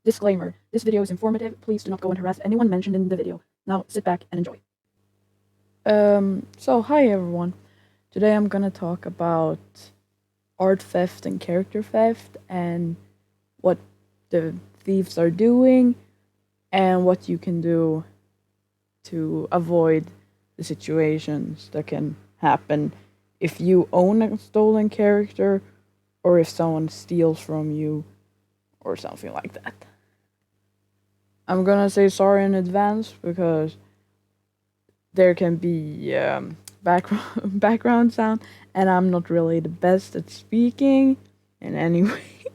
Disclaimer: this video is informative. Please do not go and harass anyone mentioned in the video. Now sit back and enjoy. So hi everyone. Today I'm gonna talk about art theft and character theft and what the thieves are doing and what you can do to avoid the situations that can happen if you own a stolen character or if someone steals from you or something like that. I'm gonna say sorry in advance because there can be background sound, and I'm not really the best at speaking in any way.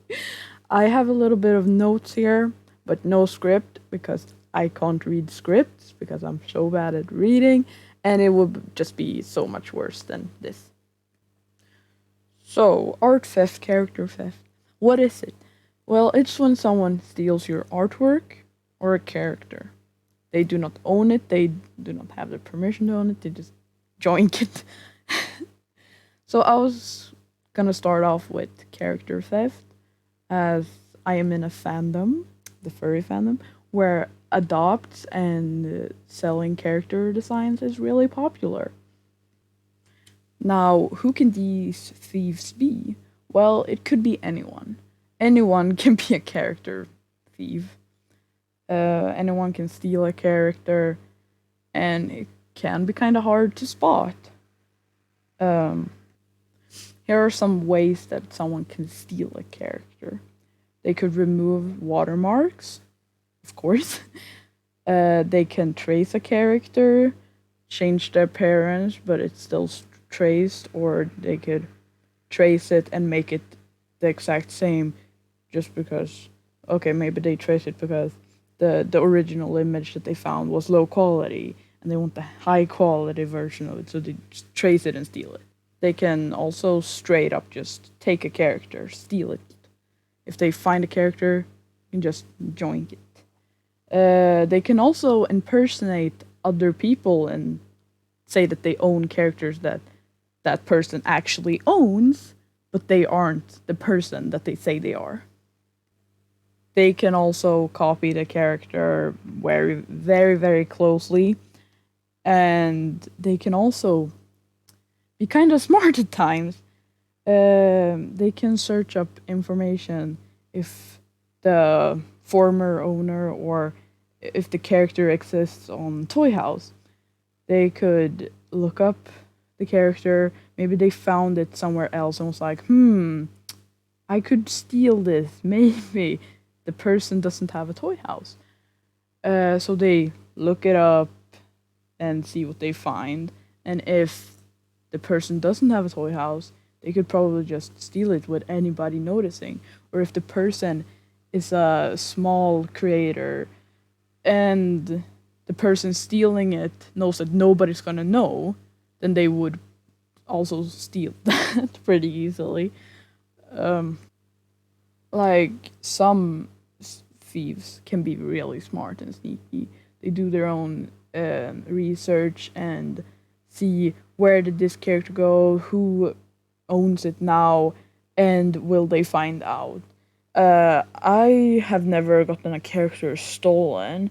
I have a little bit of notes here, but no script because I can't read scripts because I'm so bad at reading, and it would just be so much worse than this. So, art theft, character theft. What is it? Well, it's when someone steals your artwork or a character. They do not own it, they do not have the permission to own it, they just joink it. So I was gonna start off with character theft, as I am in a fandom, the furry fandom, where adopts and selling character designs is really popular. Now, who can these thieves be? Well, it could be anyone. Anyone can be a character thief. Anyone can steal a character, and it can be kind of hard to spot. Um, Here are some ways that someone can steal a character. They could remove watermarks, of course. They can trace a character, change their appearance, but it's still traced, or they could trace it and make it the exact same just because, okay, maybe they trace it because the original image that they found was low quality and they want the high quality version of it, so they just trace it and steal it. They can also straight up just take a character, steal it. If they find a character, you can just join it. They can also impersonate other people and say that they own characters that that person actually owns, but they aren't the person that they say they are. They can also copy the character very, very, very closely, and they can also be kind of smart at times. They can search up information if the former owner or if the character exists on toyhouse. They could look up the character. Maybe they found it somewhere else and was like, I could steal this. Maybe the person doesn't have a toy house. So they look it up and see what they find. And if the person doesn't have a toy house, they could probably just steal it with anybody noticing. Or if the person is a small creator and the person stealing it knows that nobody's gonna know, then they would also steal that pretty easily. Like some thieves can be really smart and sneaky. They do their own research and see where did this character go, who owns it now, and will they find out. I have never gotten a character stolen,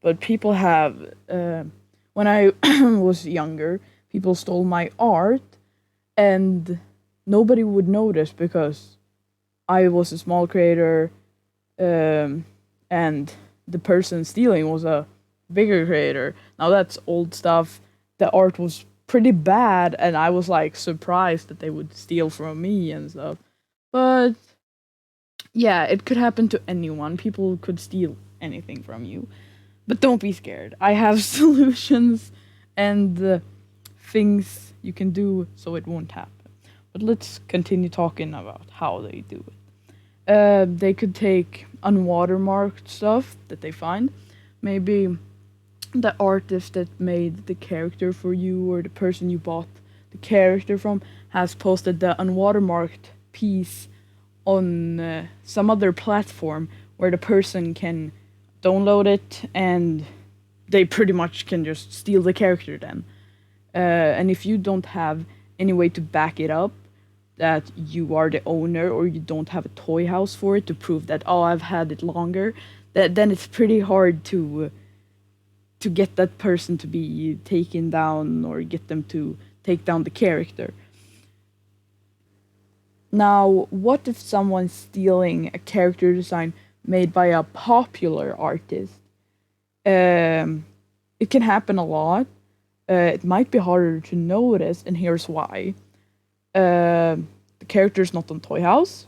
but people have. When I was younger, people stole my art, and nobody would notice because I was a small creator, and the person stealing was a bigger creator. Now that's old stuff. The art was pretty bad, and I was like surprised that they would steal from me and stuff. But yeah, it could happen to anyone. People could steal anything from you. But don't be scared. I have solutions and things you can do so it won't happen. But let's continue talking about how they do it. They could take unwatermarked stuff that they find. Maybe the artist that made the character for you or the person you bought the character from has posted the unwatermarked piece on some other platform where the person can download it and they pretty much can just steal the character then. And if you don't have any way to back it up, that you are the owner or you don't have a toy house for it to prove that, oh, I've had it longer, that then it's pretty hard to get that person to be taken down or get them to take down the character. Now, what if someone's stealing a character design made by a popular artist? It can happen a lot. It might be harder to notice, and here's why. The character's not on Toy House.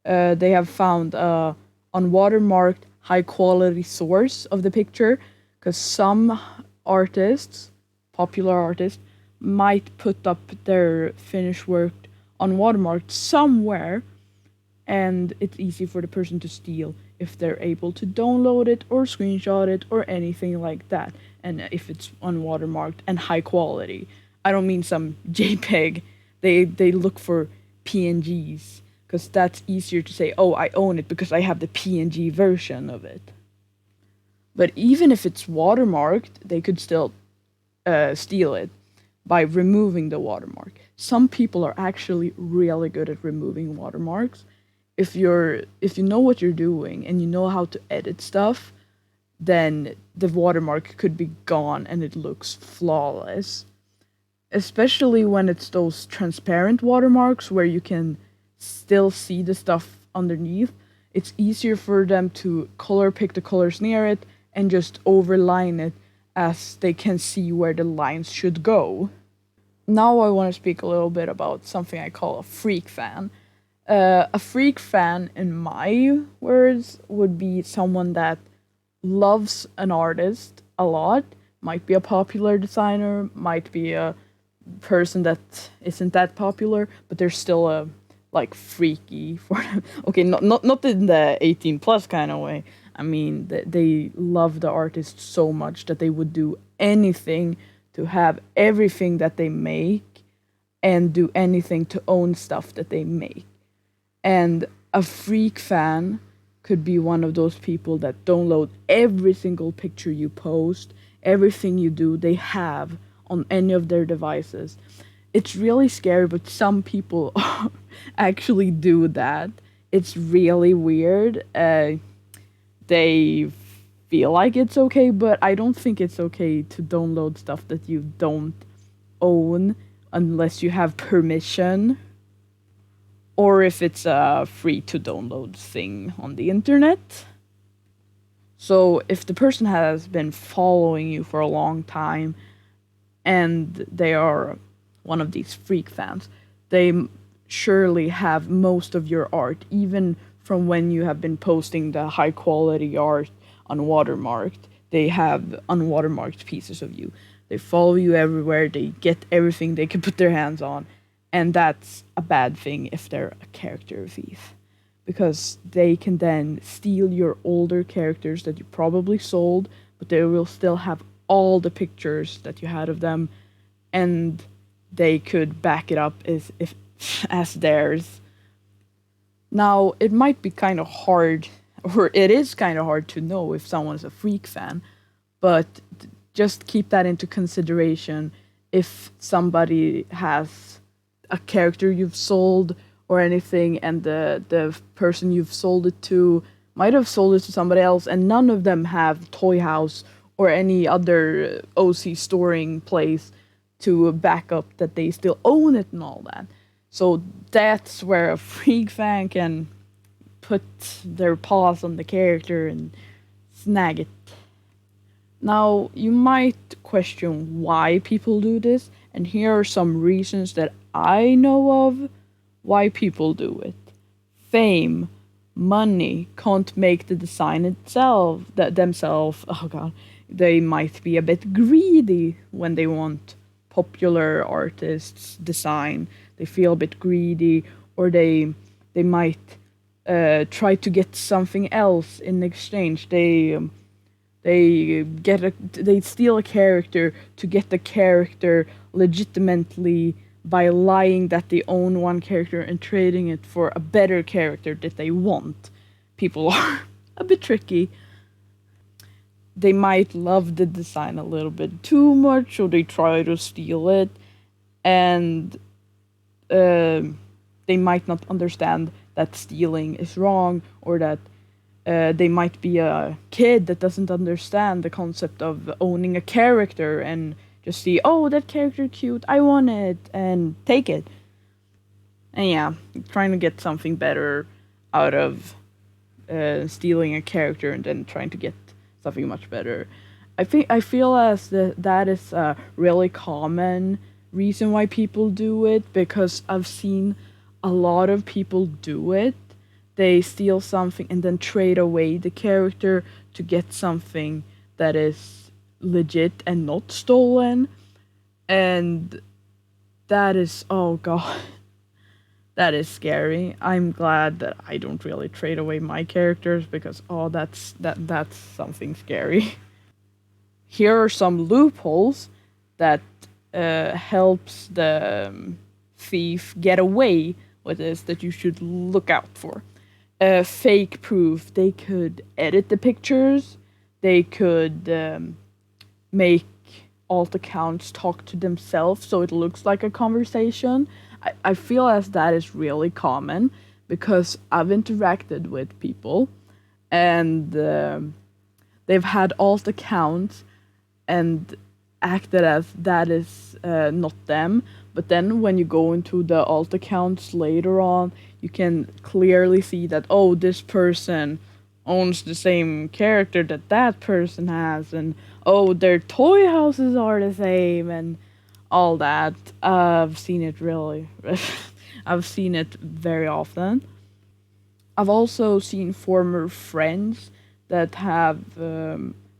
They have found a unwatermarked, high quality source of the picture, because some artists, popular artists, might put up their finished work unwatermarked somewhere, and it's easy for the person to steal if they're able to download it or screenshot it or anything like that. And if it's unwatermarked and high quality, I don't mean some JPEG. They look for PNGs because that's easier to say, oh, I own it because I have the PNG version of it. But even if it's watermarked, they could still steal it by removing the watermark. Some people are actually really good at removing watermarks. If you know what you're doing and you know how to edit stuff, then the watermark could be gone and it looks flawless. Especially when it's those transparent watermarks where you can still see the stuff underneath. It's easier for them to color pick the colors near it and just overline it as they can see where the lines should go. Now I want to speak a little bit about something I call a freak fan. A freak fan, in my words, would be someone that loves an artist a lot, might be a popular designer, might be a person that isn't that popular, but they're still a like freaky for them. Okay, not in the 18 plus kind of way. I mean, they love the artist so much that they would do anything to have everything that they make and do anything to own stuff that they make. And a freak fan could be one of those people that download every single picture you post, everything you do, they have on any of their devices. It's really scary, but some people actually do that. It's really weird. They feel like it's okay, but I don't think it's okay to download stuff that you don't own unless you have permission or if it's a free to download thing on the internet. So if the person has been following you for a long time and they are one of these freak fans, they surely have most of your art, even from when you have been posting the high quality art unwatermarked. They have unwatermarked pieces of you. They follow you everywhere. They get everything they can put their hands on. And that's a bad thing if they're a character thief. Because they can then steal your older characters that you probably sold, but they will still have all the pictures that you had of them, and they could back it up as theirs. Now, it might be kind of hard, or it is kind of hard to know if someone's a freak fan, but just keep that into consideration if somebody has a character you've sold or anything, and the person you've sold it to might have sold it to somebody else, and none of them have Toy House or any other OC storing place to back up that they still own it and all that. So that's where a freak fan can put their paws on the character and snag it. Now, you might question why people do this, and here are some reasons that I know of why people do it. Fame, money can't make the design itself, themselves. Oh god, they might be a bit greedy when they want popular artists' design. They feel a bit greedy, or they might try to get something else in exchange. They steal a character to get the character legitimately by lying that they own one character and trading it for a better character that they want. People are a bit tricky. They might love the design a little bit too much, or they try to steal it. And um they might not understand that stealing is wrong, or that they might be a kid that doesn't understand the concept of owning a character and just see, oh, that character cute, I want it, and take it. And yeah, trying to get something better out of stealing a character and then trying to get something much better. I feel as that is a really common reason why people do it, because I've seen a lot of people do it. They steal something and then trade away the character to get something that is legit and not stolen. And that is, oh god, that is scary. I'm glad that I don't really trade away my characters, because oh, that's something scary. Here are some loopholes that helps the thief get away with this that you should look out for. Fake proof. They could edit the pictures. They could make alt accounts talk to themselves so it looks like a conversation. I feel as that is really common, because I've interacted with people and they've had alt accounts and acted as that is not them. But then when you go into the alt accounts later on, you can clearly see that, oh, this person owns the same character that that person has, and oh, their toy houses are the same, and all that. I've seen it really. I've seen it very often. I've also seen former friends that have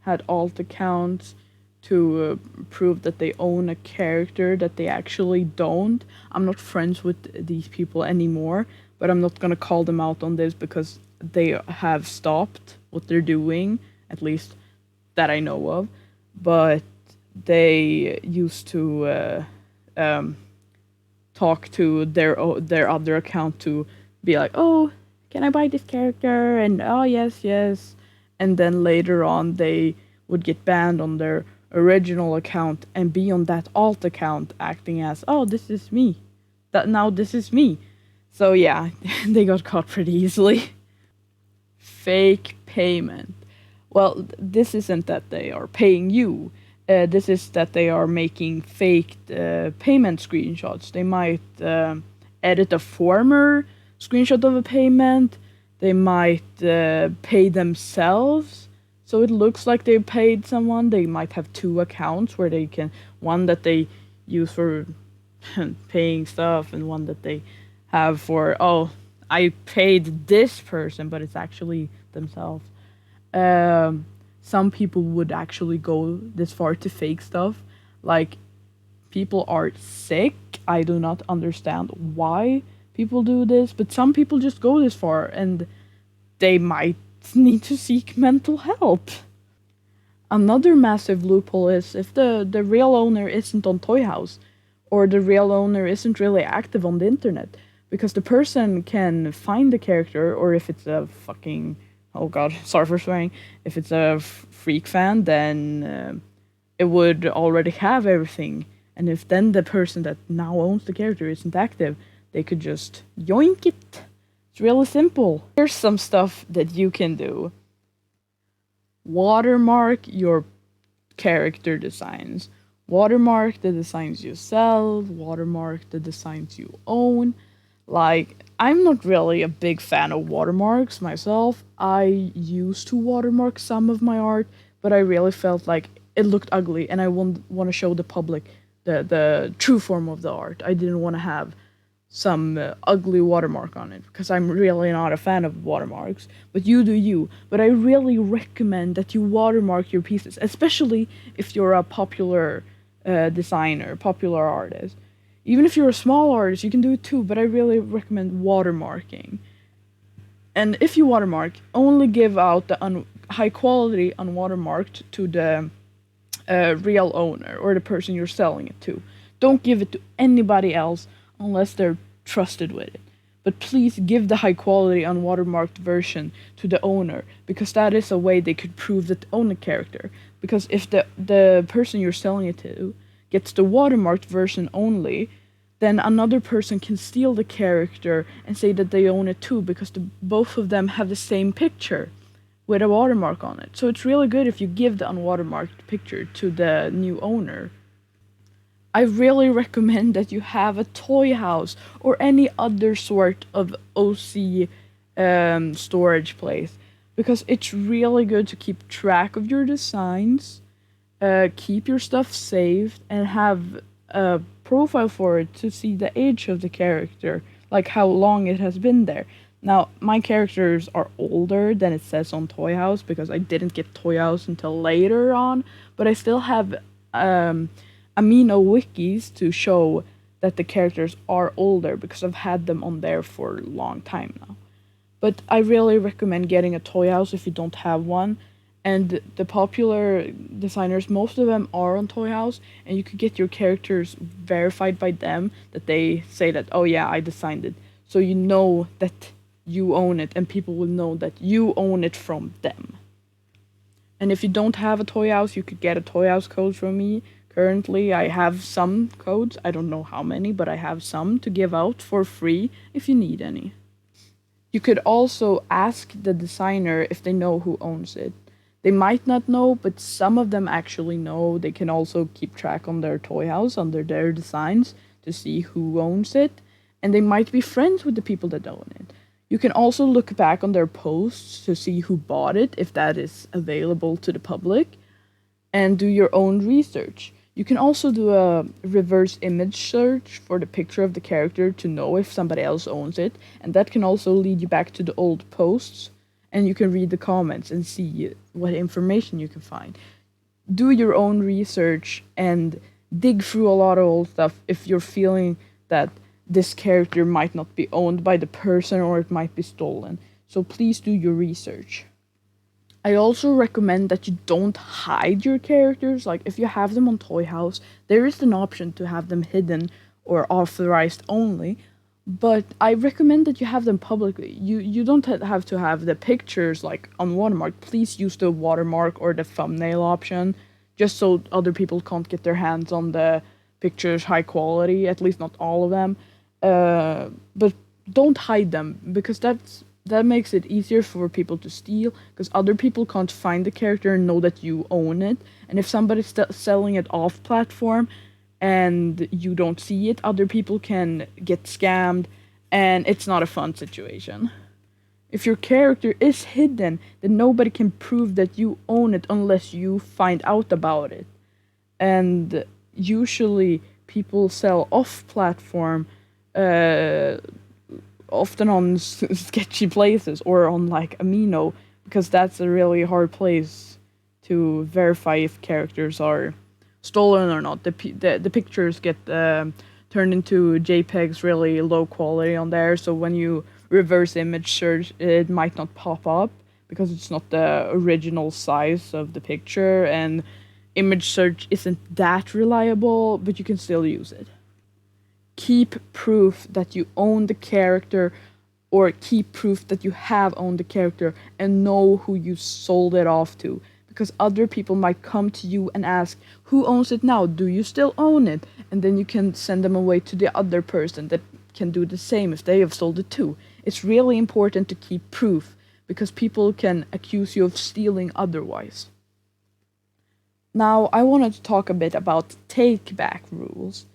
had alt accounts to prove that they own a character that they actually don't. I'm not friends with these people anymore, but I'm not gonna call them out on this because they have stopped what they're doing, at least that I know of. But they used to talk to their other account to be like, oh, can I buy this character? And oh, yes, yes. And then later on, they would get banned on their original account and be on that alt account acting as, oh, this is me. That now this is me. So yeah, they got caught pretty easily. Fake payment. Well, this isn't that they are paying you. This is that they are making fake payment screenshots. They might edit a former screenshot of a payment. They might pay themselves, so it looks like they paid someone. They might have two accounts where they can, one that they use for paying stuff, and one that they have for, oh, I paid this person, but it's actually themselves. Some people would actually go this far to fake stuff. Like, people are sick. I do not understand why people do this, but some people just go this far, and they might need to seek mental help. Another massive loophole is if the real owner isn't on toyhouse, or the real owner isn't really active on the internet, because the person can find the character, or if it's a fucking, oh god, sorry for swearing, if it's a freak fan, then it would already have everything. And if then the person that now owns the character isn't active, they could just yoink it. It's really simple. Here's some stuff that you can do. Watermark your character designs. Watermark the designs you sell. Watermark the designs you own. Like, I'm not really a big fan of watermarks myself. I used to watermark some of my art, but I really felt like it looked ugly, and I want to show the public the true form of the art. I didn't want to have some ugly watermark on it, because I'm really not a fan of watermarks. But you do you. But I really recommend that you watermark your pieces, especially if you're a popular designer, popular artist. Even if you're a small artist, you can do it too, but I really recommend watermarking. And if you watermark, only give out the high quality unwatermarked to the real owner or the person you're selling it to. Don't give it to anybody else unless they're trusted with it. But please give the high quality unwatermarked version to the owner, because that is a way they could prove that they own the character. Because if the person you're selling it to gets the watermarked version only, then another person can steal the character and say that they own it too because both of them have the same picture with a watermark on it. So it's really good if you give the unwatermarked picture to the new owner. I really recommend that you have a toy house or any other sort of OC storage place because it's really good to keep track of your designs, keep your stuff saved, and have a profile for it to see the age of the character, like how long it has been there. Now, my characters are older than it says on Toy House because I didn't get Toy House until later on, but I still have amino wikis to show that the characters are older because I've had them on there for a long time now. But I really recommend getting a Toy House if you don't have one. And the popular designers, most of them are on Toy House, and you could get your characters verified by them that they say that, oh yeah, I designed it. So you know that you own it, and people will know that you own it from them. And if you don't have a Toy House, you could get a Toy House code from me. Currently, I have some codes. I don't know how many, but I have some to give out for free if you need any. You could also ask the designer if they know who owns it. They might not know, but some of them actually know. They can also keep track on their Toy House, under their designs, to see who owns it. And they might be friends with the people that own it. You can also look back on their posts to see who bought it, if that is available to the public, and do your own research. You can also do a reverse image search for the picture of the character to know if somebody else owns it, and that can also lead you back to the old posts, and you can read the comments and see what information you can find. Do your own research and dig through a lot of old stuff if you're feeling that this character might not be owned by the person or it might be stolen. So please do your research. I also recommend that you don't hide your characters. Like if you have them on Toy House, there is an option to have them hidden or authorized only. But I recommend that you have them publicly. You don't have to have the pictures like on watermark. Please use the watermark or the thumbnail option, just so other people can't get their hands on the pictures high quality. At least not all of them. But don't hide them because that makes it easier for people to steal. Because other people can't find the character and know that you own it. And if somebody's selling it off platform, and you don't see it, other people can get scammed, and it's not a fun situation. If your character is hidden, then nobody can prove that you own it unless you find out about it. And usually people sell off-platform, often on sketchy places or on like Amino, because that's a really hard place to verify if characters are stolen or not. The pictures get turned into JPEGs really low quality on there, so when you reverse image search, it might not pop up because it's not the original size of the picture, and image search isn't that reliable, but you can still use it. Keep proof that you own the character, or keep proof that you have owned the character and know who you sold it off to. Because other people might come to you and ask, who owns it now? Do you still own it? And then you can send them away to the other person that can do the same if they have sold it too. It's really important to keep proof, because people can accuse you of stealing otherwise. Now, I wanted to talk a bit about take-back rules.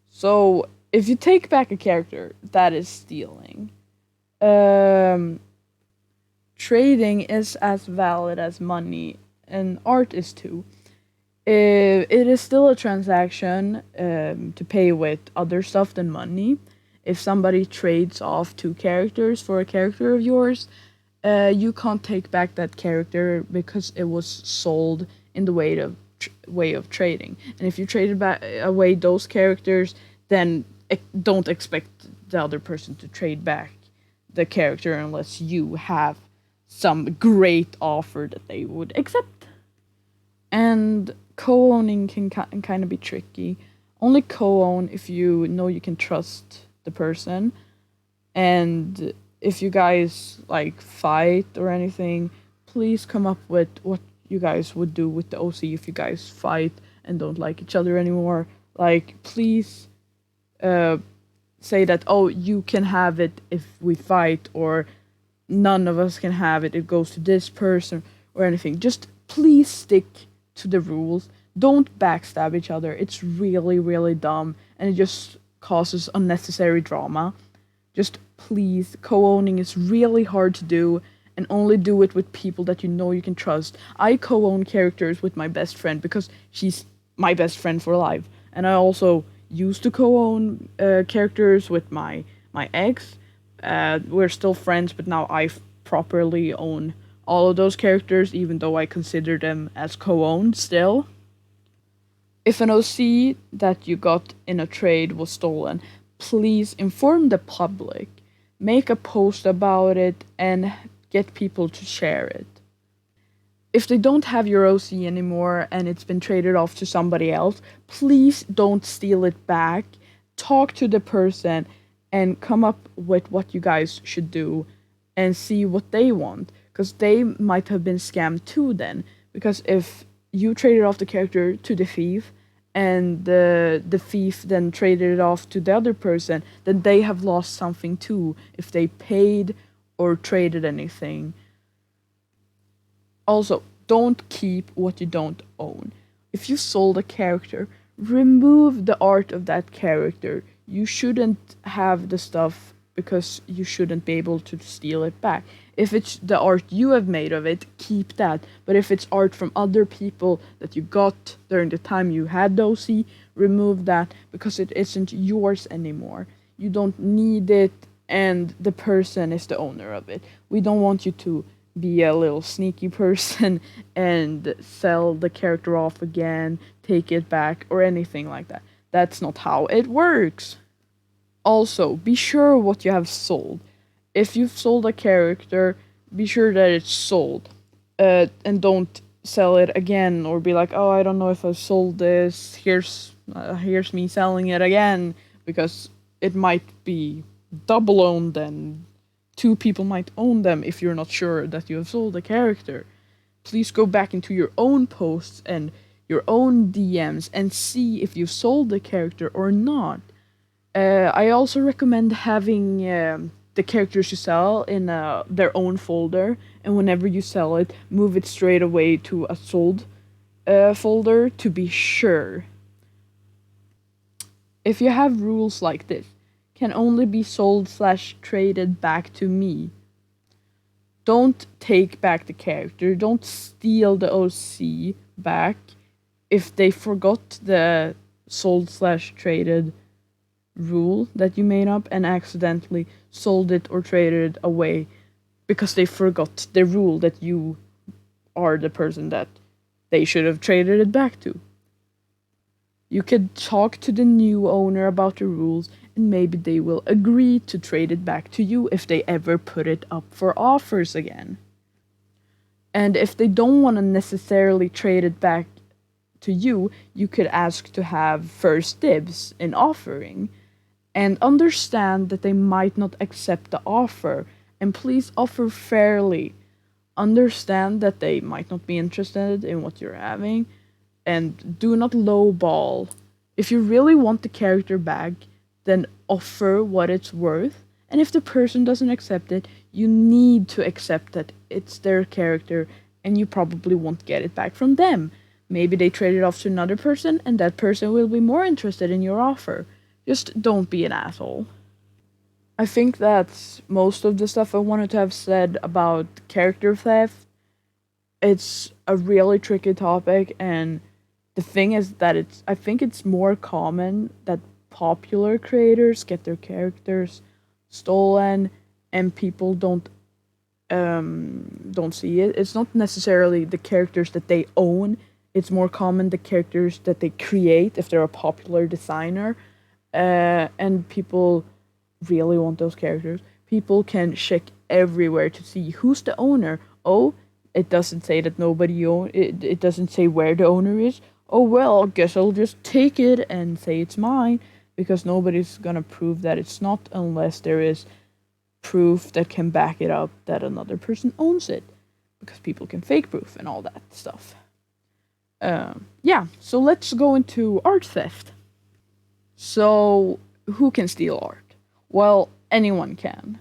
So, if you take back a character, that is stealing. Trading is as valid as money, and art is too. It is still a transaction to pay with other stuff than money. If somebody trades off two characters for a character of yours, you can't take back that character because it was sold in the way of trading. And if you traded away those characters, then don't expect the other person to trade back the character unless you have some great offer that they would accept. And co-owning can kind of be tricky. Only co-own if you know you can trust the person, and if you guys like fight or anything, please come up with what you guys would do with the OC if you guys fight and don't like each other anymore. Like, please uh, say that, oh, you can have it if we fight, or none of us can have it, it goes to this person, or anything. Just please stick to the rules. Don't backstab each other. It's really, really dumb, and it just causes unnecessary drama. Just please, co-owning is really hard to do, and only do it with people that you know you can trust. I co-own characters with my best friend because she's my best friend for life, and I also used to co-own characters with my ex. We're still friends, but now I properly own all of those characters, even though I consider them as co-owned still. If an OC that you got in a trade was stolen, please inform the public, make a post about it, and get people to share it. If they don't have your OC anymore and it's been traded off to somebody else, please don't steal it back. Talk to the person and come up with what you guys should do and see what they want. Because they might have been scammed too then. Because if you traded off the character to the thief and the thief then traded it off to the other person, then they have lost something too if they paid or traded anything. Also, don't keep what you don't own. If you sold a character, remove the art of that character. You shouldn't have the stuff because you shouldn't be able to steal it back. If it's the art you have made of it, keep that. But if it's art from other people that you got during the time you had the OC, remove that because it isn't yours anymore. You don't need it, and the person is the owner of it. We don't want you to be a little sneaky person and sell the character off again, take it back, or anything like that. That's not how it works. Also, be sure what you have sold. If you've sold a character, be sure that it's sold. And don't sell it again or be like, oh, I don't know if I sold this. Here's me selling it again, because it might be double owned and two people might own them if you're not sure that you have sold a character. Please go back into your own posts and your own DMs and see if you sold the character or not. I also recommend having the characters you sell in their own folder, and whenever you sell it, move it straight away to a sold folder to be sure. If you have rules like this, can only be sold/traded back to me. Don't take back the character, don't steal the OC back if they forgot the sold/traded rule that you made up and accidentally sold it or traded it away because they forgot the rule that you are the person that they should have traded it back to. You could talk to the new owner about the rules, and maybe they will agree to trade it back to you if they ever put it up for offers again. And if they don't want to necessarily trade it back to you, you could ask to have first dibs in offering. And understand that they might not accept the offer, and please offer fairly. Understand that they might not be interested in what you're having, and do not lowball. If you really want the character back, then offer what it's worth, and if the person doesn't accept it, you need to accept that it's their character and you probably won't get it back from them. Maybe they trade it off to another person and that person will be more interested in your offer. Just don't be an asshole. I think that's most of the stuff I wanted to have said about character theft. It's a really tricky topic, and the thing is that I think it's more common that popular creators get their characters stolen and people don't see it. It's not necessarily the characters that they own. It's more common the characters that they create if they're a popular designer. And people really want those characters. People can check everywhere to see who's the owner. Oh, it doesn't say that nobody own it. It doesn't say where the owner is. Oh well, I guess I'll just take it and say it's mine, because nobody's gonna prove that it's not unless there is proof that can back it up that another person owns it, because people can fake proof and all that stuff. Yeah, so let's go into art theft. So who can steal art? Well, anyone can.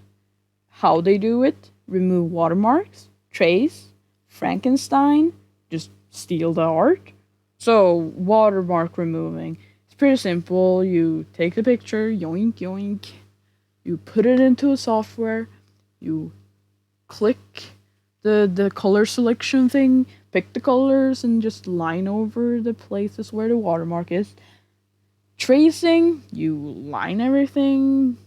How they do it? Remove watermarks, trace, Frankenstein, just steal the art. So, watermark removing. It's pretty simple. You take the picture, yoink, yoink. You put it into a software. You click the color selection thing, pick the colors, and just line over the places where the watermark is. Tracing, you line everything,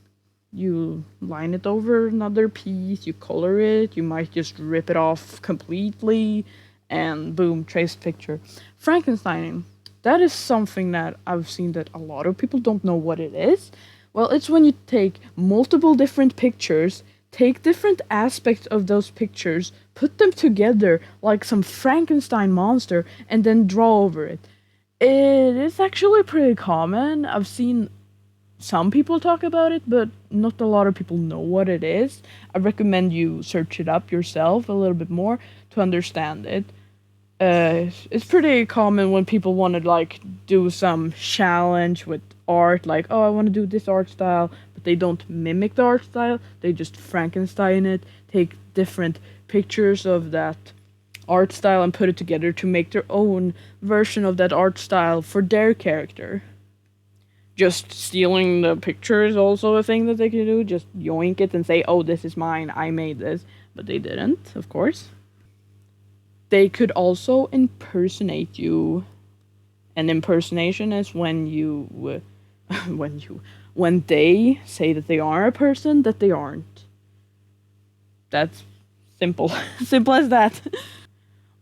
you line it over another piece, you color it, you might just rip it off completely, and boom, traced picture. Frankensteining, that is something that I've seen that a lot of people don't know what it is. Well, it's when you take multiple different pictures, take different aspects of those pictures, put them together like some Frankenstein monster, and then draw over it. It is actually pretty common. I've seen some people talk about it, but not a lot of people know what it is. I recommend you search it up yourself a little bit more to understand it. It's pretty common when people want to like do some challenge with art, like, oh, I want to do this art style, but they don't mimic the art style. They just Frankenstein it, take different pictures of that art style and put it together to make their own version of that art style for their character. Just stealing the picture is also a thing that they can do. Just yoink it and say, oh, this is mine, I made this. But they didn't, of course. They could also impersonate you. An impersonation is when you, when they say that they are a person that they aren't. That's simple. Simple as that.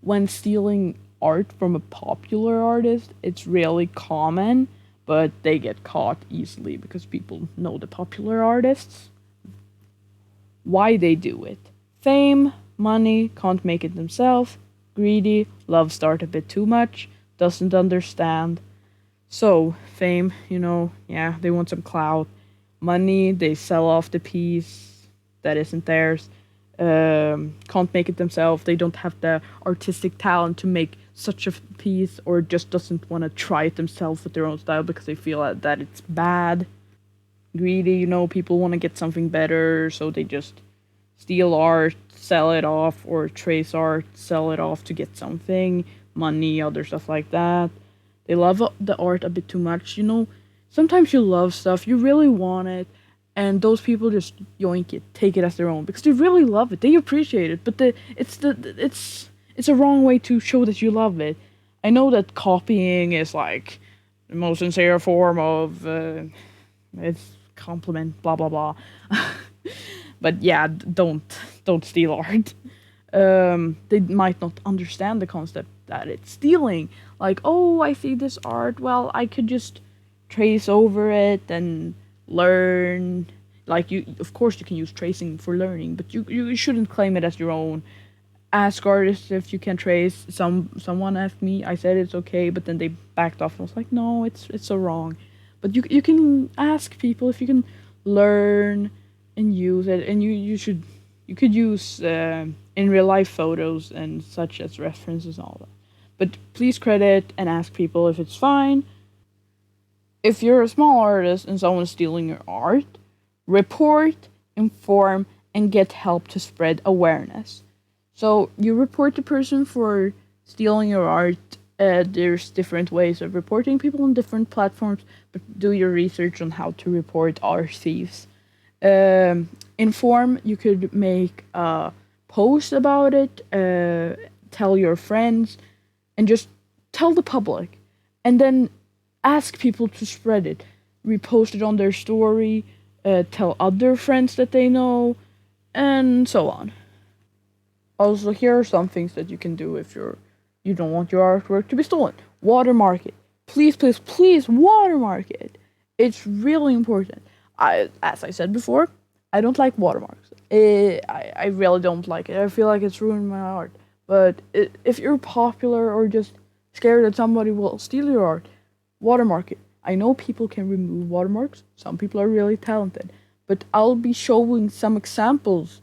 When stealing art from a popular artist, it's really common, but they get caught easily because people know the popular artists. Why they do it? Fame, money, can't make it themselves, greedy, loves art a bit too much, doesn't understand. So, fame, yeah, they want some clout. Money, they sell off the piece that isn't theirs. Can't make it themselves. They don't have the artistic talent to make such a piece, or just doesn't want to try it themselves with their own style because they feel that it's bad. Greedy, people want to get something better, so they just steal art, sell it off, or trace art, sell it off to get something, money, other stuff like that. They love the art a bit too much. Sometimes you love stuff, you really want it, and those people just yoink it, take it as their own because they really love it, they appreciate it. But it's a wrong way to show that you love it. I know that copying is like the most sincere form of it's compliment, blah blah blah. But yeah, don't steal art. They might not understand the concept that it's stealing. Like, oh, I see this art. Well, I could just trace over it and learn. Like, of course, you can use tracing for learning, but you shouldn't claim it as your own. Ask artists if you can trace. Someone asked me. I said it's okay, but then they backed off and was like, no, it's so wrong. But you can ask people if you can learn and use it, and you could use in real life photos and such as references and all that. But please credit and ask people if it's fine. If you're a small artist and someone's stealing your art, report, inform, and get help to spread awareness. So you report the person for stealing your art. There's different ways of reporting people on different platforms, but do your research on how to report art thieves. Inform, you could make a post about it, tell your friends, and just tell the public. And then ask people to spread it. Repost it on their story, tell other friends that they know, and so on. Also, here are some things that you can do if you don't want your artwork to be stolen. Watermark it. Please, please, please watermark it. It's really important. As I said before, I don't like watermarks. I really don't like it. I feel like it's ruined my art. But if you're popular or just scared that somebody will steal your art, watermark it. I know people can remove watermarks. Some people are really talented. But I'll be showing some examples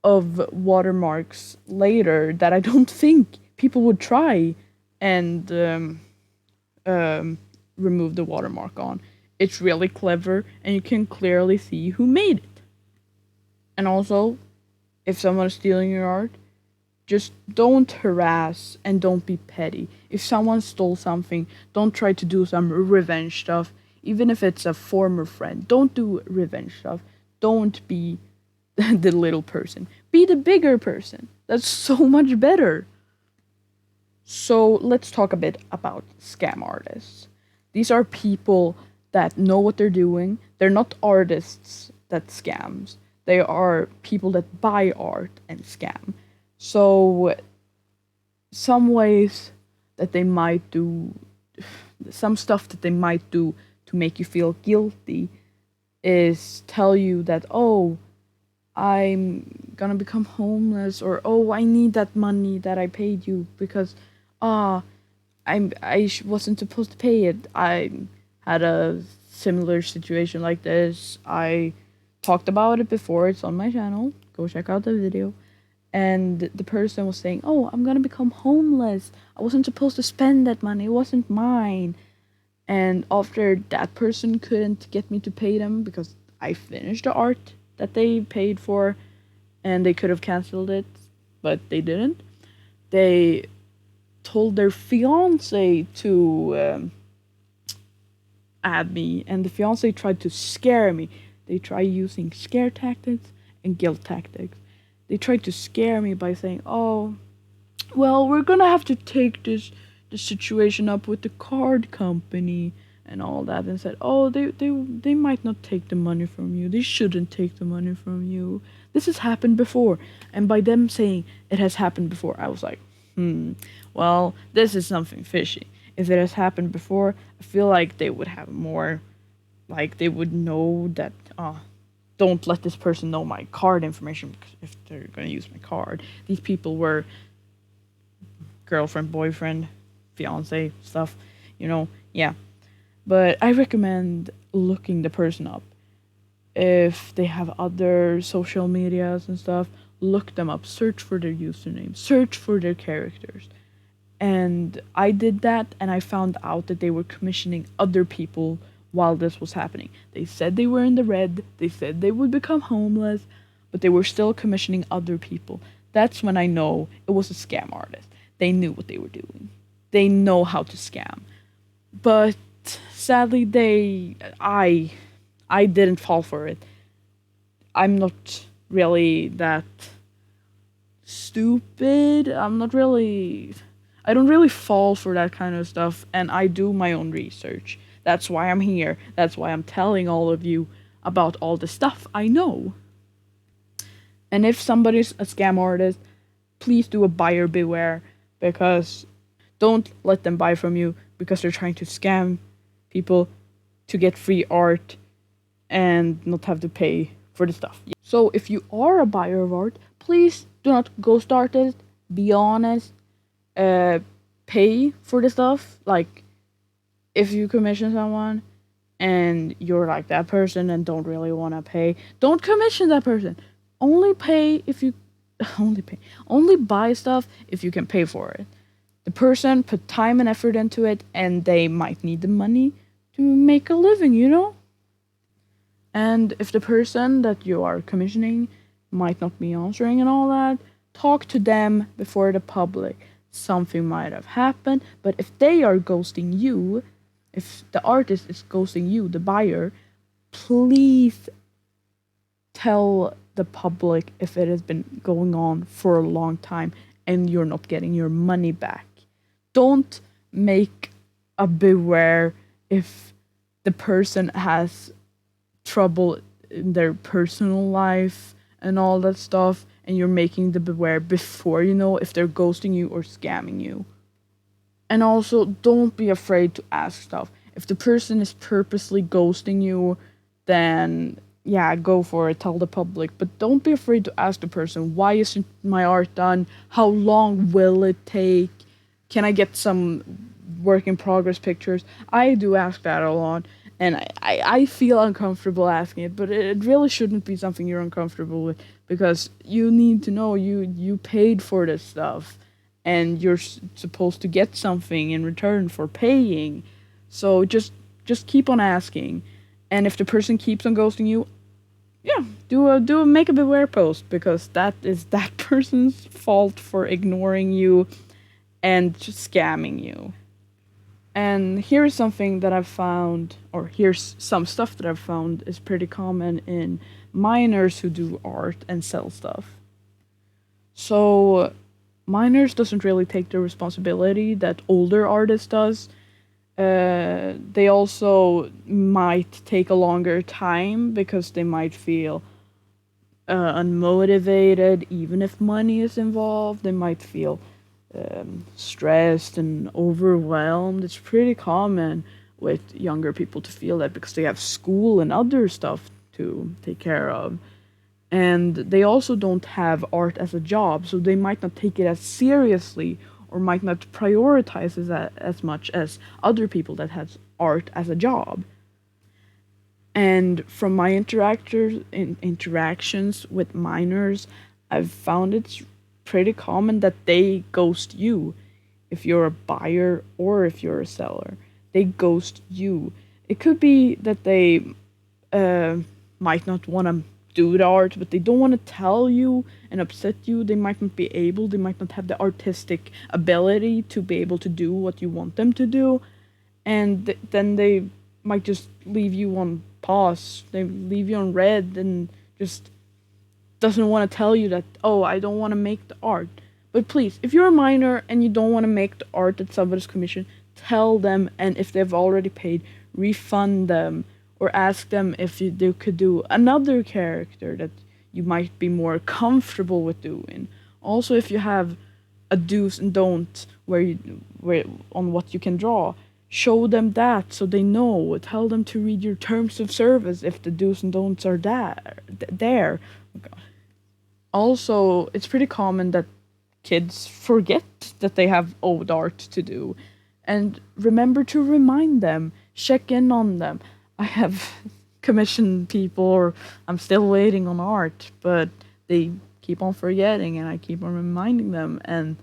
of watermarks later that I don't think people would try and remove the watermark on. It's really clever, and you can clearly see who made it. And also, if someone is stealing your art, just don't harass and don't be petty. If someone stole something, don't try to do some revenge stuff. Even if it's a former friend, don't do revenge stuff. Don't be the little person. Be the bigger person. That's so much better. So let's talk a bit about scam artists. These are people that know what they're doing. They're not artists that scams. They are people that buy art and scam. So some ways that they might do, some stuff that they might do to make you feel guilty is tell you that, oh, I'm gonna become homeless, or oh, I need that money that I paid you because ah wasn't supposed to pay it. I had a similar situation like this. I talked about it before. It's on my channel. Go check out the video. And the person was saying, oh, I'm gonna become homeless. I wasn't supposed to spend that money. It wasn't mine. And after that person couldn't get me to pay them because I finished the art that they paid for, and they could have canceled it, but they didn't. They told their fiance to add me, and the fiance tried to scare me. They tried using scare tactics and guilt tactics. They tried to scare me by saying, oh, well, we're gonna have to take this situation up with the card company and all that, and said, oh, they might not take the money from you. They shouldn't take the money from you. This has happened before. And by them saying it has happened before, I was like, well, this is something fishy. If it has happened before, I feel like they would have more, like they would know that, don't let this person know my card information if they're going to use my card. These people were girlfriend, boyfriend, fiance stuff, yeah. But I recommend looking the person up. If they have other social medias and stuff, look them up. Search for their username. Search for their characters. And I did that, and I found out that they were commissioning other people while this was happening. They said they were in the red. They said they would become homeless, but they were still commissioning other people. That's when I know it was a scam artist. They knew what they were doing. They know how to scam. But sadly, I didn't fall for it. I'm not really that stupid. I don't really fall for that kind of stuff, and I do my own research. That's why I'm here. That's why I'm telling all of you about all the stuff I know. And if somebody's a scam artist, please do a buyer beware, because don't let them buy from you because they're trying to scam people to get free art and not have to pay for the stuff. So if you are a buyer of art, please do not go start it. Be honest. Pay for the stuff. Like, if you commission someone and you're like that person and don't really want to pay, don't commission that person. Only pay if you only buy stuff if you can pay for it. The person put time and effort into it, and they might need the money to make a living. And if the person that you are commissioning might not be answering and all that, talk to them before the public. Something might have happened, but if they are ghosting you, if the artist is ghosting you, the buyer, please tell the public if it has been going on for a long time and you're not getting your money back. Don't make a beware if the person has trouble in their personal life and all that stuff, and you're making the beware before you know if they're ghosting you or scamming you. And also, don't be afraid to ask stuff. If the person is purposely ghosting you, then yeah, go for it, tell the public. But don't be afraid to ask the person, why isn't my art done? How long will it take? Can I get some work in progress pictures? I do ask that a lot, and I feel uncomfortable asking it, but it really shouldn't be something you're uncomfortable with, because you need to know you paid for this stuff, and you're supposed to get something in return for paying. So just just keep on asking. And if the person keeps on ghosting you, yeah, do a make a beware post, because that is that person's fault for ignoring you and just scamming you. And here's something that I've found, or here's some stuff that I've found is pretty common in minors who do art and sell stuff. So minors doesn't really take the responsibility that older artists does. They also might take a longer time because they might feel unmotivated, even if money is involved. They might feel stressed and overwhelmed. It's pretty common with younger people to feel that because they have school and other stuff to take care of. And they also don't have art as a job, so they might not take it as seriously or might not prioritize it as much as other people that has art as a job. And from my interactions with minors, I've found it's pretty common that they ghost you. If you're a buyer or if you're a seller, they ghost you. It could be that they might not want to do the art, but they don't want to tell you and upset you. They might not be able, they might not have the artistic ability to be able to do what you want them to do. And then they might just leave you on pause. They leave you on red and just doesn't want to tell you that, oh, I don't want to make the art. But please, if you're a minor and you don't want to make the art that somebody's commissioned, tell them, and if they've already paid, refund them, or ask them if they could do another character that you might be more comfortable with doing. Also, if you have a do's and don'ts where on what you can draw, show them that so they know. Tell them to read your terms of service if the do's and don'ts are there. Also, it's pretty common that kids forget that they have old art to do. And remember to remind them, check in on them. I have commissioned people, or I'm still waiting on art, but they keep on forgetting and I keep on reminding them. And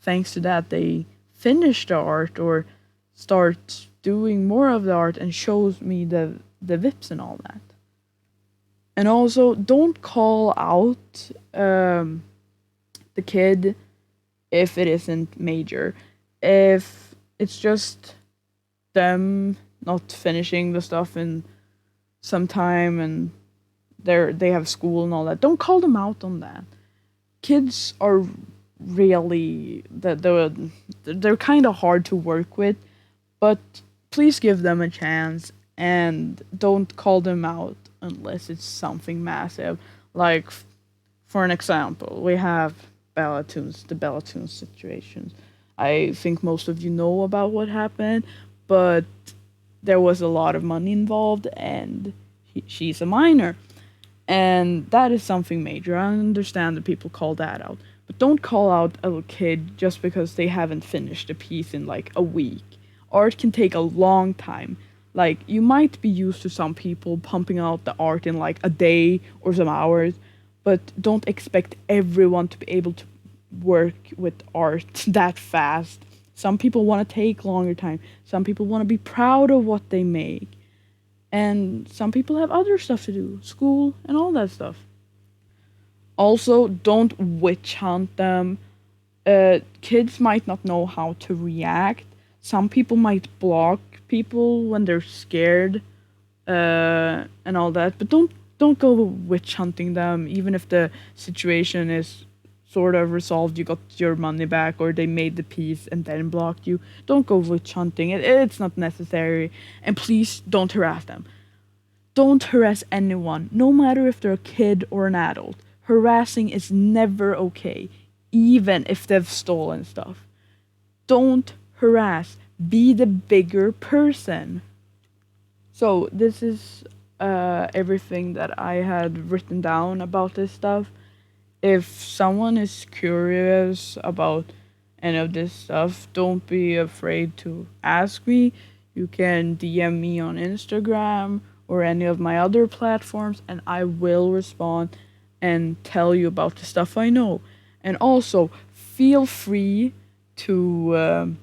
thanks to that, they finish the art or start doing more of the art and shows me the vips and all that. And also, don't call out the kid if it isn't major. If it's just them not finishing the stuff in some time and they have school and all that, don't call them out on that. Kids are really they're kind of hard to work with, but please give them a chance and don't call them out unless it's something massive. Like, for an example, we have the Bellatoons situations. I think most of you know about what happened, but there was a lot of money involved, and she's a minor. And that is something major. I understand that people call that out. But don't call out a kid just because they haven't finished a piece in like a week. Art can take a long time. Like, you might be used to some people pumping out the art in like a day or some hours, but don't expect everyone to be able to work with art that fast. Some people want to take longer time. Some people want to be proud of what they make. And some people have other stuff to do, school and all that stuff. Also, don't witch hunt them. Kids might not know how to react. Some people might block people when they're scared and all that. But don't go witch hunting them, even if the situation is sort of resolved, you got your money back, or they made the piece and then blocked you. Don't go witch hunting. It's not necessary. And please don't harass them. Don't harass anyone, no matter if they're a kid or an adult. Harassing is never okay, even if they've stolen stuff. Don't harass. Be the bigger person. So this is everything that I had written down about this stuff. If someone is curious about any of this stuff, don't be afraid to ask me. You can DM me on Instagram or any of my other platforms, and I will respond and tell you about the stuff I know. And also, feel free to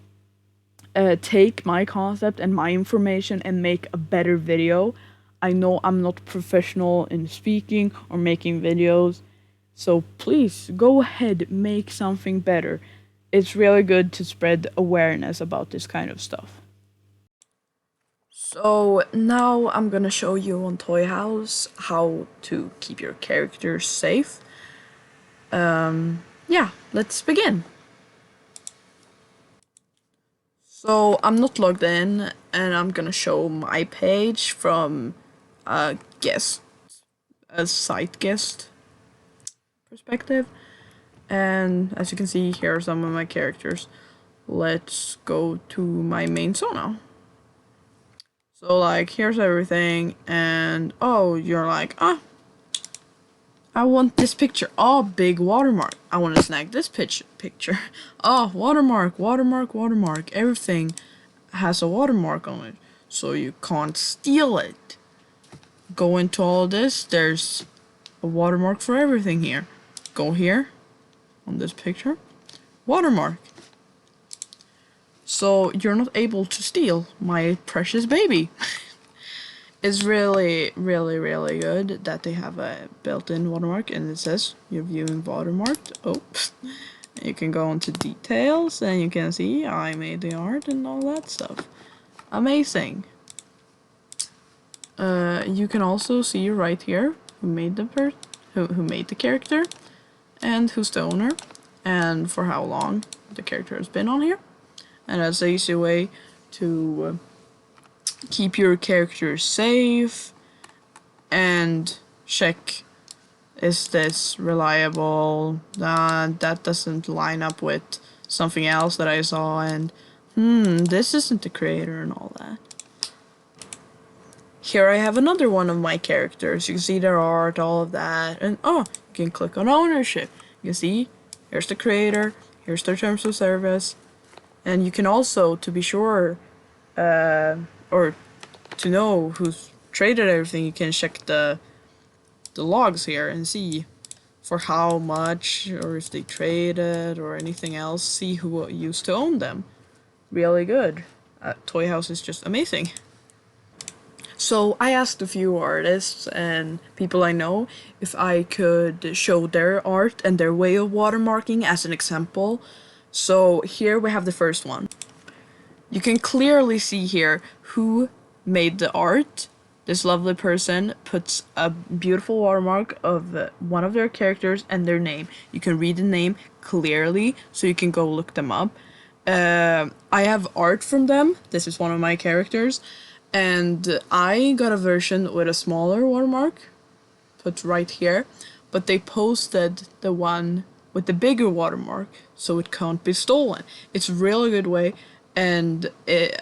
take my concept and my information and make a better video. I know I'm not professional in speaking or making videos, so please go ahead, make something better. It's really good to spread awareness about this kind of stuff. So now I'm gonna show you on Toyhouse how to keep your characters safe. Yeah, let's begin. So I'm not logged in, and I'm gonna show my page from a site guest perspective. And as you can see, here are some of my characters. Let's go to my main zone. So like, here's everything, and oh, you're like, I want this picture. Oh, big watermark. I want to snag this picture. Oh, watermark, watermark, watermark. Everything has a watermark on it, so you can't steal it. Go into all this. There's a watermark for everything here. Go here on this picture. Watermark. So you're not able to steal my precious baby. It's really, really, really good that they have a built-in watermark, and it says you're viewing watermarked. Oh, you can go into details and you can see I made the art and all that stuff. Amazing. You can also see right here who made the character and who's the owner and for how long the character has been on here. And that's an easy way to keep your character safe and check, is this reliable? That doesn't line up with something else that I saw, and this isn't the creator and all that. Here I have another one of my characters. You can see their art, all of that, and oh, you can click on ownership. You can see, here's the creator, here's their terms of service, and you can also, to be sure, or to know who's traded everything, you can check the logs here and see for how much, or if they traded or anything else, see who used to own them. Really good. Toyhouse is just amazing. So I asked a few artists and people I know if I could show their art and their way of watermarking as an example. So here we have the first one. You can clearly see here who made the art. This lovely person puts a beautiful watermark of one of their characters and their name. You can read the name clearly, so you can go look them up. I have art from them. This is one of my characters. And I got a version with a smaller watermark, put right here. But they posted the one with the bigger watermark, so it can't be stolen. It's a really good way. And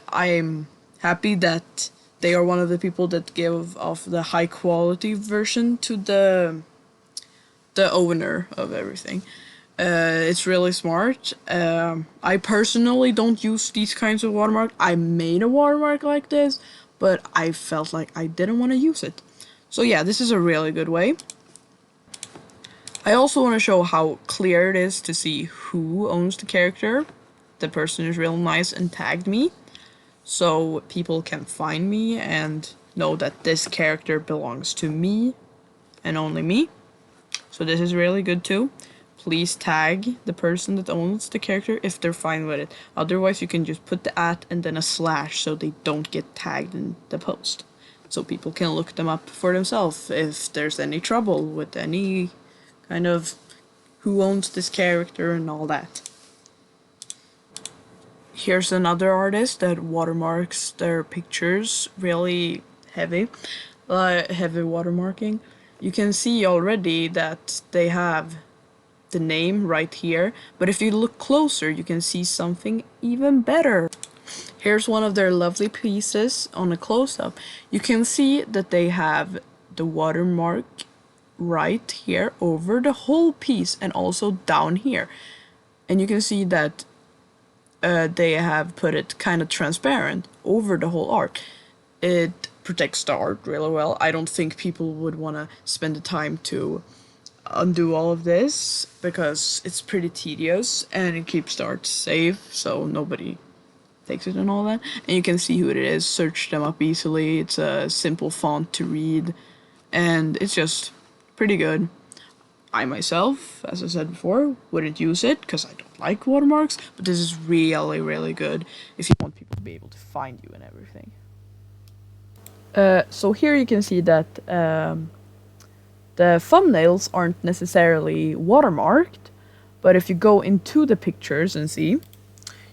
I'm happy that they are one of the people that give off the high quality version to the owner of everything. It's really smart. I personally don't use these kinds of watermark. I made a watermark like this, but I felt like I didn't want to use it. So yeah, this is a really good way. I also want to show how clear it is to see who owns the character. The person is real nice and tagged me, so people can find me and know that this character belongs to me and only me. So this is really good too. Please tag the person that owns the character if they're fine with it. Otherwise you can just put the @ and then a slash so they don't get tagged in the post. So people can look them up for themselves if there's any trouble with any kind of who owns this character and all that. Here's another artist that watermarks their pictures really heavy watermarking. You can see already that they have the name right here, but if you look closer you can see something even better. Here's one of their lovely pieces on a close-up. You can see that they have the watermark right here over the whole piece and also down here, and you can see that they have put it kind of transparent over the whole art. It protects the art really well. I don't think people would want to spend the time to undo all of this because it's pretty tedious, and it keeps the art safe so nobody takes it and all that. And you can see who it is, search them up easily. It's a simple font to read, and it's just pretty good. I myself, as I said before, wouldn't use it because I don't like watermarks, but this is really, really good if you want people to be able to find you and everything. So here you can see that the thumbnails aren't necessarily watermarked, but if you go into the pictures and see,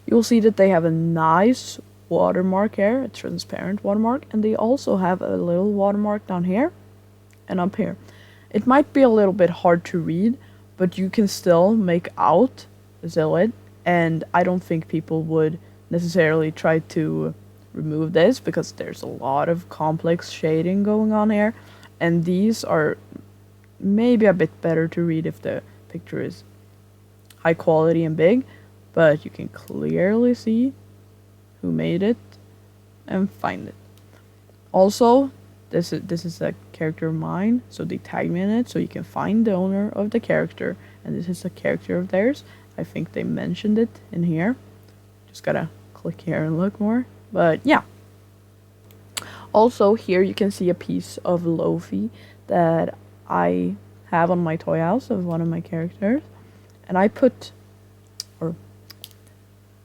you'll see that they have a nice watermark here, a transparent watermark, and they also have a little watermark down here and up here. It might be a little bit hard to read, but you can still make out the silhouette, and I don't think people would necessarily try to remove this because there's a lot of complex shading going on here, and these are maybe a bit better to read if the picture is high quality and big, but you can clearly see who made it and find it. Also, this is a character of mine, so they tag me in it, so you can find the owner of the character, and this is a character of theirs. I think they mentioned it in here. Just gotta click here and look more, but yeah. Also, here you can see a piece of Lofi that I have on my toy house of one of my characters, and I put, or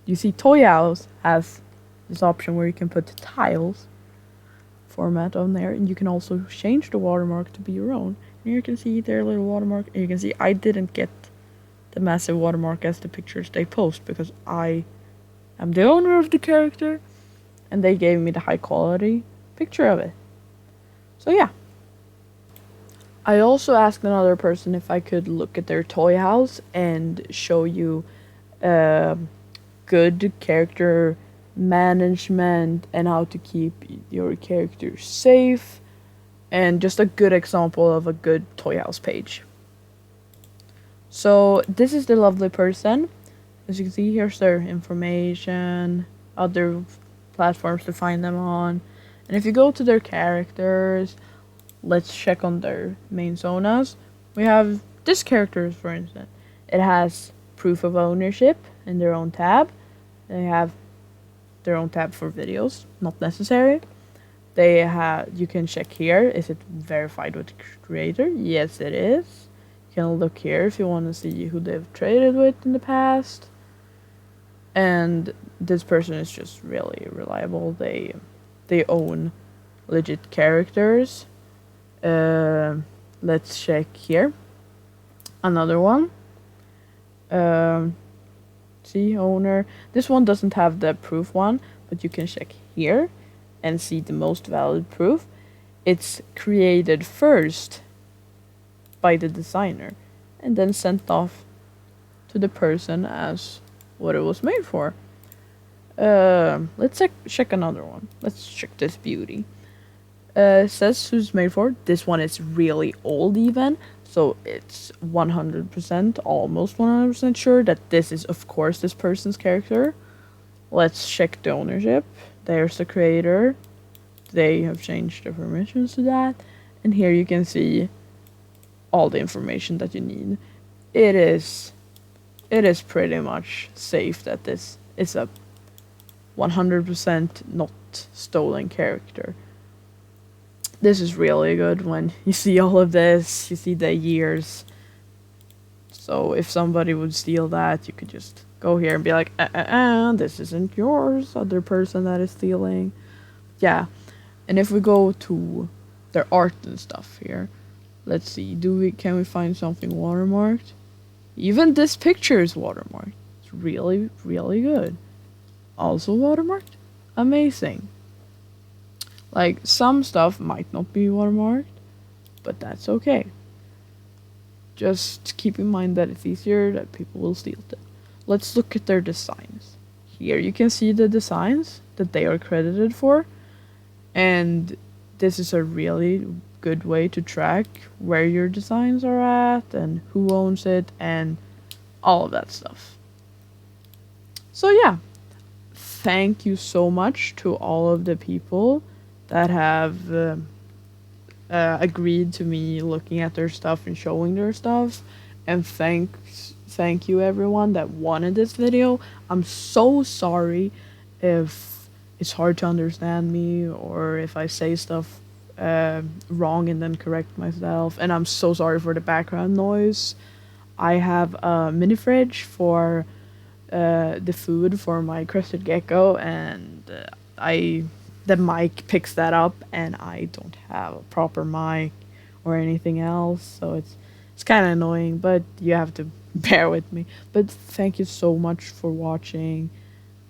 you see toy house has this option where you can put tiles format on there, and you can also change the watermark to be your own. And you can see their little watermark, and you can see I didn't get the massive watermark as the pictures they post because I am the owner of the character and they gave me the high quality picture of it. So yeah. I also asked another person if I could look at their toy house and show you good character management and how to keep your characters safe, and just a good example of a good toy house page. So this is the lovely person. As you can see, here's their information, other platforms to find them on, and if you go to their characters, let's check on their main zonas. We have this character, for instance. It has proof of ownership in their own tab. They have their own tab for videos, not necessary. They have, you can check here, is it verified with the creator? Yes, it is. You can look here if you want to see who they've traded with in the past. And this person is just really reliable. They own legit characters. Let's check here. Another one. See, owner. This one doesn't have the proof one, but you can check here and see the most valid proof. It's created first by the designer and then sent off to the person as what it was made for. Let's check another one. Let's check this beauty. It says who's made for. This one is really old even, so it's 100%, almost 100% sure that this is, of course, this person's character. Let's check the ownership. There's the creator. They have changed the permissions to that. And here you can see all the information that you need. It is pretty much safe that this is a 100% not stolen character. This is really good when you see all of this, you see the years. So if somebody would steal that, you could just go here and be like, this isn't yours, other person that is stealing. Yeah, and if we go to their art and stuff here, let's see, can we find something watermarked? Even this picture is watermarked. It's really, really good. Also watermarked? Amazing. Like, some stuff might not be watermarked, but that's okay. Just keep in mind that it's easier that people will steal them. Let's look at their designs. Here you can see the designs that they are credited for, and this is a really good way to track where your designs are at and who owns it and all of that stuff. So yeah, thank you so much to all of the people that have agreed to me looking at their stuff and showing their stuff, and thank you everyone that wanted this video. I'm so sorry if it's hard to understand me or if I say stuff wrong and then correct myself. And I'm so sorry for the background noise. I have a mini fridge for the food for my crested gecko, and I the mic picks that up, and I don't have a proper mic or anything else, so it's kind of annoying, but you have to bear with me. But thank you so much for watching,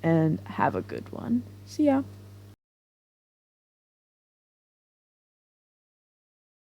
and have a good one. See ya.